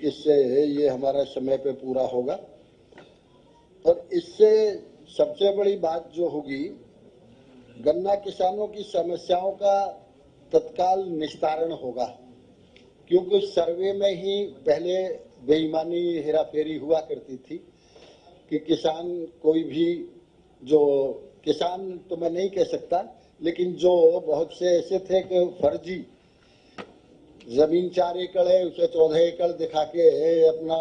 इससे ये हमारा समय पे पूरा होगा। और इससे सबसे बड़ी बात जो होगी, गन्ना किसानों की समस्याओं का तत्काल निस्तारण होगा, क्योंकि सर्वे में ही पहले बेईमानी हेराफेरी हुआ करती थी कि किसान कोई भी, जो किसान तो मैं नहीं कह सकता, लेकिन जो बहुत से ऐसे थे कि फर्जी जमीन 4 एकड़ है उसे 14 एकड़ दिखा के अपना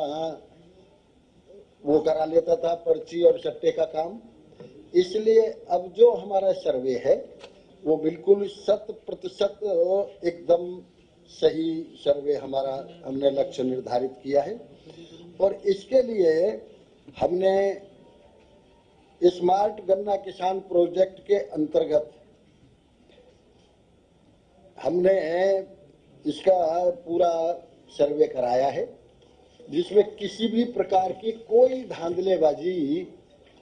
वो करा लेता था, पर्ची और सट्टे का काम। इसलिए अब जो हमारा सर्वे है वो बिल्कुल 100% एकदम सही सर्वे हमारा हमने लक्ष्य निर्धारित किया है। और इसके लिए हमने स्मार्ट गन्ना किसान प्रोजेक्ट के अंतर्गत हमने इसका पूरा सर्वे कराया है, जिसमें किसी भी प्रकार की कोई धांधलेबाजी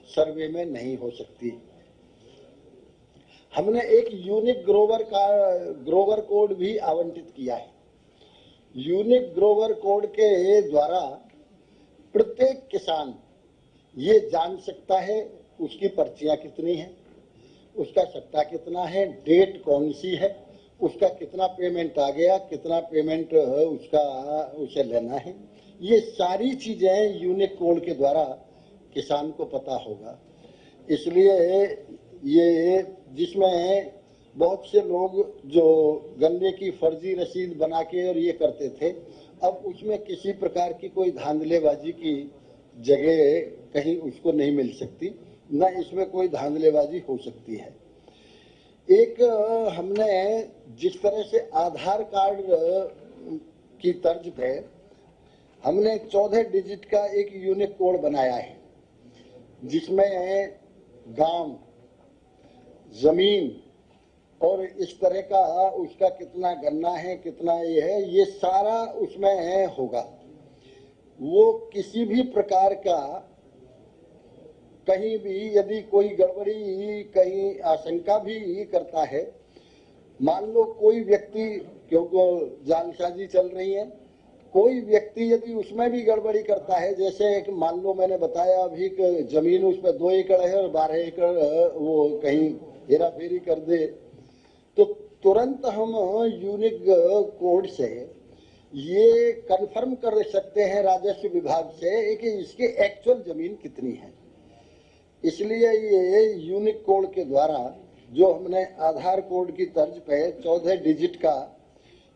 सर्वे में नहीं हो सकती। हमने एक यूनिक ग्रोवर कोड भी आवंटित किया है। यूनिक ग्रोवर कोड के द्वारा प्रत्येक किसान ये जान सकता है उसकी पर्चियां कितनी हैं, उसका सट्टा कितना है, डेट कौन सी है, उसका कितना पेमेंट आ गया, कितना पेमेंट उसका उसे लेना है। ये सारी चीजें यूनिक कोड के द्वारा किसान को पता होगा। इसलिए ये जिसमें बहुत से लोग जो गन्ने की फर्जी रसीद बना के और ये करते थे, अब उसमें किसी प्रकार की कोई धांधलेबाजी की जगह कहीं उसको नहीं मिल सकती, न इसमें कोई धांधलेबाजी हो सकती है। एक हमने जिस तरह से आधार कार्ड की तर्ज पे हमने 14 डिजिट का एक यूनिक कोड बनाया है, जिसमें गांव, जमीन और इस तरह का उसका कितना गन्ना है, कितना ये है, ये सारा उसमें होगा। वो किसी भी प्रकार का कहीं भी यदि कोई गड़बड़ी कहीं आशंका भी करता है, मान लो कोई व्यक्ति, क्योंकि जालसाजी चल रही है, कोई व्यक्ति यदि उसमें भी गड़बड़ी करता है, जैसे एक मान लो मैंने बताया अभी कि जमीन उस पर 2 एकड़ है और 12 एकड़ वो कहीं हेरा फेरी कर दे, तो तुरंत हम यूनिक कोड से ये कंफर्म कर सकते हैं राजस्व विभाग से कि इसकी एक्चुअल जमीन कितनी है। इसलिए ये यूनिक कोड के द्वारा जो हमने आधार कोड की तर्ज पे 14 डिजिट का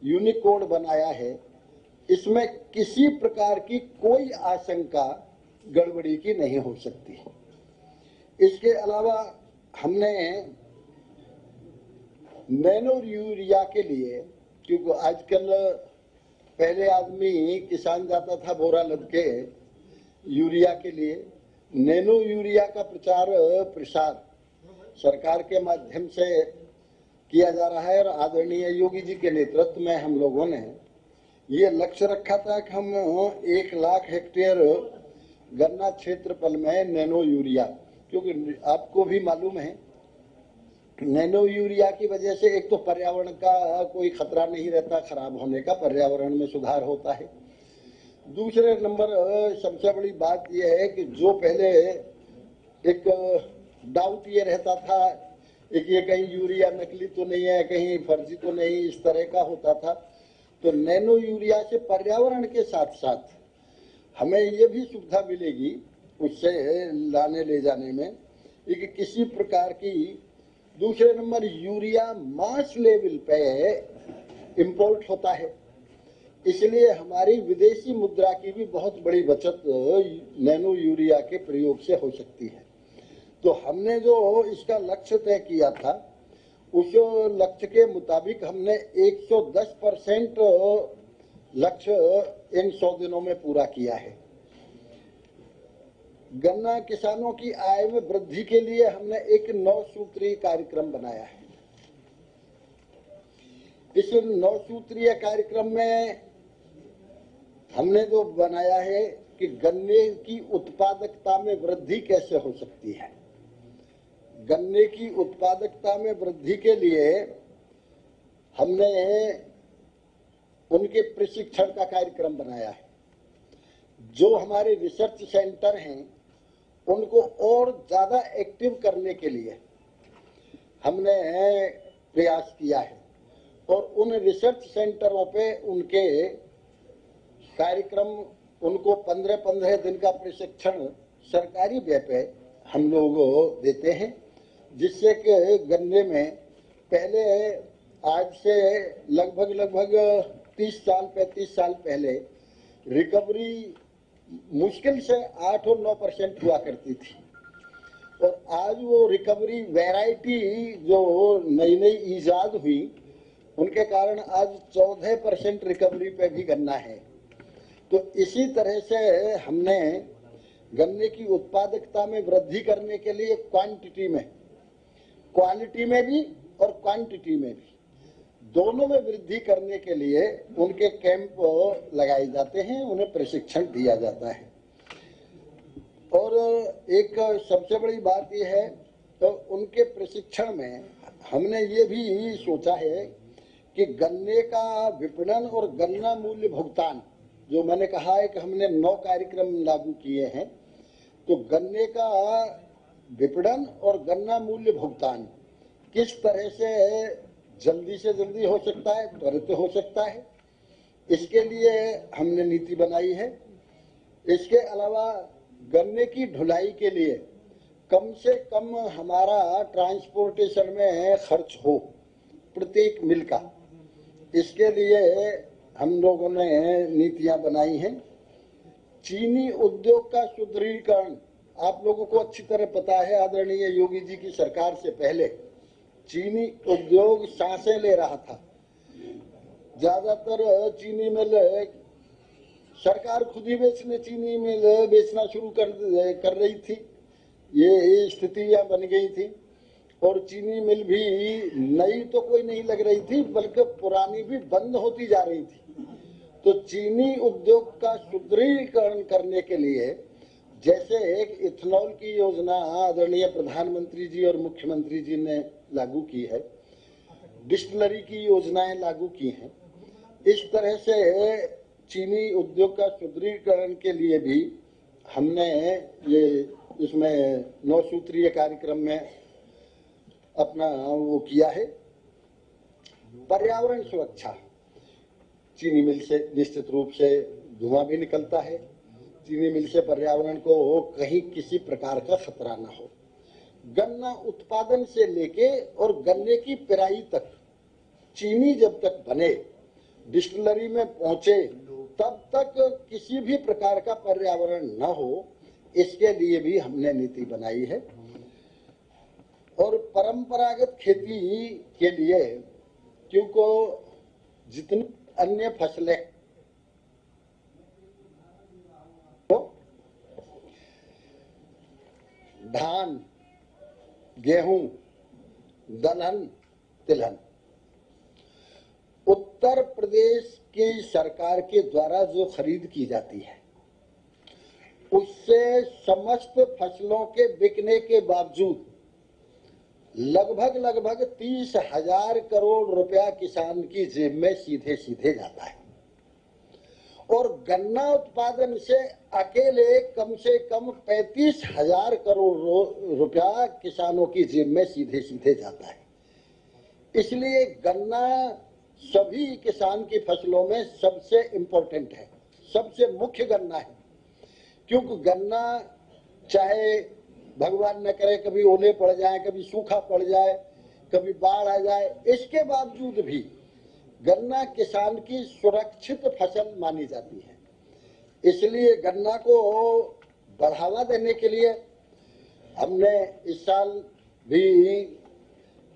यूनिक कोड बनाया है, इसमें किसी प्रकार की कोई आशंका गड़बड़ी की नहीं हो सकती। इसके अलावा हमने नैनो यूरिया के लिए, क्योंकि आजकल पहले आदमी किसान जाता था बोरा लद के यूरिया के लिए, नैनो यूरिया का प्रचार प्रसार सरकार के माध्यम से किया जा रहा है। और आदरणीय योगी जी के नेतृत्व में हम लोगों ने ये लक्ष्य रखा था कि हम 1 लाख हेक्टेयर गन्ना क्षेत्रफल में नैनो यूरिया, क्योंकि आपको भी मालूम है नैनो यूरिया की वजह से एक तो पर्यावरण का कोई खतरा नहीं रहता खराब होने का, पर्यावरण में सुधार होता है। दूसरे नंबर सबसे बड़ी बात यह है कि जो पहले एक डाउट ये रहता था कि ये कहीं यूरिया नकली तो नहीं है, कहीं फर्जी तो नहीं, इस तरह का होता था। तो नैनो यूरिया से पर्यावरण के साथ साथ हमें ये भी सुविधा मिलेगी उससे लाने ले जाने में कि किसी प्रकार की। दूसरे नंबर यूरिया मास लेवल पे इंपोर्ट होता है, इसलिए हमारी विदेशी मुद्रा की भी बहुत बड़ी बचत नैनो यूरिया के प्रयोग से हो सकती है। तो हमने जो इसका लक्ष्य तय किया था, उस लक्ष्य के मुताबिक हमने 110% लक्ष्य इन 100 दिनों में पूरा किया है। गन्ना किसानों की आय में वृद्धि के लिए हमने एक 9 सूत्रीय कार्यक्रम बनाया है। इस 9 सूत्रीय कार्यक्रम में हमने जो बनाया है कि गन्ने की उत्पादकता में वृद्धि कैसे हो सकती है। गन्ने की उत्पादकता में वृद्धि के लिए हमने उनके प्रशिक्षण का कार्यक्रम बनाया है। जो हमारे रिसर्च सेंटर हैं उनको और ज्यादा एक्टिव करने के लिए हमने प्रयास किया है और उन रिसर्च सेंटरों पे उनके कार्यक्रम, उनको 15-15 दिन का प्रशिक्षण सरकारी व्यय पे हम लोग देते हैं, जिससे कि गन्ने में पहले आज से लगभग 30-35 साल पहले रिकवरी मुश्किल से 8 और 9% हुआ करती थी और आज वो रिकवरी वैरायटी जो नई नई ईजाद हुई उनके कारण आज 14% रिकवरी पे भी गन्ना है। तो इसी तरह से हमने गन्ने की उत्पादकता में वृद्धि करने के लिए क्वांटिटी में, क्वालिटी में भी और क्वांटिटी में भी, दोनों में वृद्धि करने के लिए उनके कैंप लगाए जाते हैं, उन्हें प्रशिक्षण दिया जाता है। और एक सबसे बड़ी बात यह है तो उनके प्रशिक्षण में हमने ये भी सोचा है कि गन्ने का विपणन और गन्ना मूल्य भुगतान, जो मैंने कहा है कि हमने 9 कार्यक्रम लागू किए हैं, तो गन्ने का विपणन और गन्ना मूल्य भुगतान किस तरह से जल्दी हो सकता है, त्वरित हो सकता है, इसके लिए हमने नीति बनाई है। इसके अलावा गन्ने की ढुलाई के लिए कम से कम हमारा ट्रांसपोर्टेशन में खर्च हो प्रत्येक मिल का, इसके लिए हम लोगों ने नीतियां बनाई हैं। चीनी उद्योग का सुदृढ़ीकरण, आप लोगों को अच्छी तरह पता है, आदरणीय योगी जी की सरकार से पहले चीनी उद्योग सांसें ले रहा था। ज्यादातर चीनी मिल सरकार खुद ही चीनी मिल बेचना शुरू कर रही थी, ये स्थितियां बन गई थी और चीनी मिल भी नई तो कोई नहीं लग रही थी बल्कि पुरानी भी बंद होती जा रही थी। तो चीनी उद्योग का सुदृढ़ीकरण करने के लिए जैसे एक इथेनॉल की योजना आदरणीय प्रधानमंत्री जी और मुख्यमंत्री जी ने लागू की है, डिस्टिलरी की योजनाएं लागू की हैं, इस तरह से चीनी उद्योग का सुदृढ़ीकरण के लिए भी हमने ये इसमें 9 सूत्रीय कार्यक्रम में अपना वो किया है। पर्यावरण सुरक्षा, चीनी मिल से निश्चित रूप से धुआं भी निकलता है, चीनी मिल से पर्यावरण को कहीं किसी प्रकार का खतरा ना हो। गन्ना उत्पादन से लेके और गन्ने की पेराई तक चीनी जब तक बने, डिस्टिलरी में पहुंचे, तब तक किसी भी प्रकार का पर्यावरण न हो, इसके लिए भी हमने नीति बनाई है। और परंपरागत खेती के लिए क्योंकि जितनी अन्य फसलें तो धान, गेहूं, दलहन, तिलहन, उत्तर प्रदेश की सरकार के द्वारा जो खरीद की जाती है उससे समस्त फसलों के बिकने के बावजूद लगभग 30,000 करोड़ रुपया किसान की जेब में सीधे सीधे जाता है और गन्ना उत्पादन से अकेले कम से कम 35,000 करोड़ रुपया किसानों की जेब में सीधे सीधे जाता है। इसलिए गन्ना सभी किसान की फसलों में सबसे इम्पोर्टेंट है, सबसे मुख्य गन्ना है, क्योंकि गन्ना चाहे भगवान न करे कभी ओले पड़ जाए, कभी सूखा पड़ जाए, कभी बाढ़ आ जाए, इसके बावजूद भी गन्ना किसान की सुरक्षित फसल मानी जाती है। इसलिए गन्ना को बढ़ावा देने के लिए हमने इस साल भी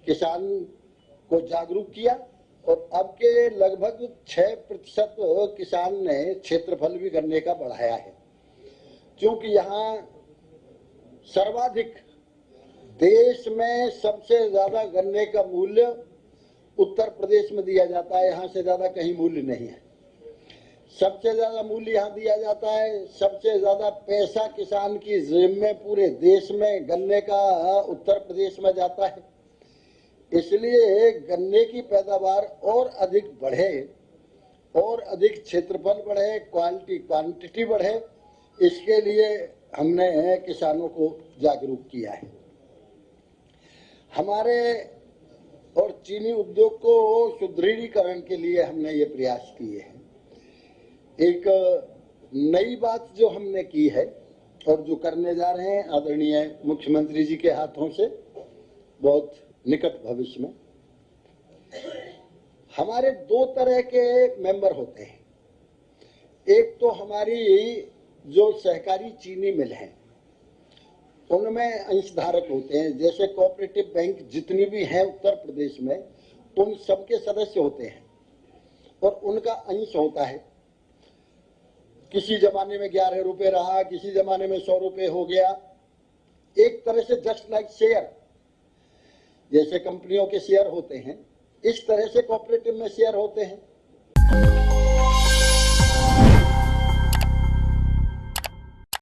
किसान को जागरूक किया और अब के लगभग 6% किसान ने क्षेत्रफल भी गन्ने का बढ़ाया है, क्योंकि यहाँ सर्वाधिक देश में सबसे ज्यादा गन्ने का मूल्य उत्तर प्रदेश में दिया जाता है, यहाँ से ज्यादा कहीं मूल्य नहीं है। सबसे ज्यादा मूल्य यहाँ दिया जाता है, सबसे ज्यादा पैसा किसान की जेब में पूरे देश में गन्ने का उत्तर प्रदेश में जाता है। इसलिए गन्ने की पैदावार और अधिक बढ़े और अधिक क्षेत्रफल बढ़े, क्वालिटी क्वांटिटी बढ़े, इसके लिए हमने किसानों को जागरूक किया है। हमारे और चीनी उद्योग को सुदृढ़ीकरण के लिए हमने ये प्रयास किए हैं। एक नई बात जो हमने की है और जो करने जा रहे हैं आदरणीय मुख्यमंत्री जी के हाथों से बहुत निकट भविष्य में, हमारे दो तरह के मेंबर होते हैं। एक तो हमारी जो सहकारी चीनी मिल है उनमें अंशधारक होते हैं, जैसे कोऑपरेटिव बैंक जितनी भी हैं उत्तर प्रदेश में उन सबके सदस्य होते हैं और उनका अंश होता है। किसी जमाने में 11 रुपए रहा, किसी जमाने में 100 रुपए हो गया। एक तरह से जस्ट लाइक शेयर, जैसे कंपनियों के शेयर होते हैं इस तरह से कोऑपरेटिव में शेयर होते हैं।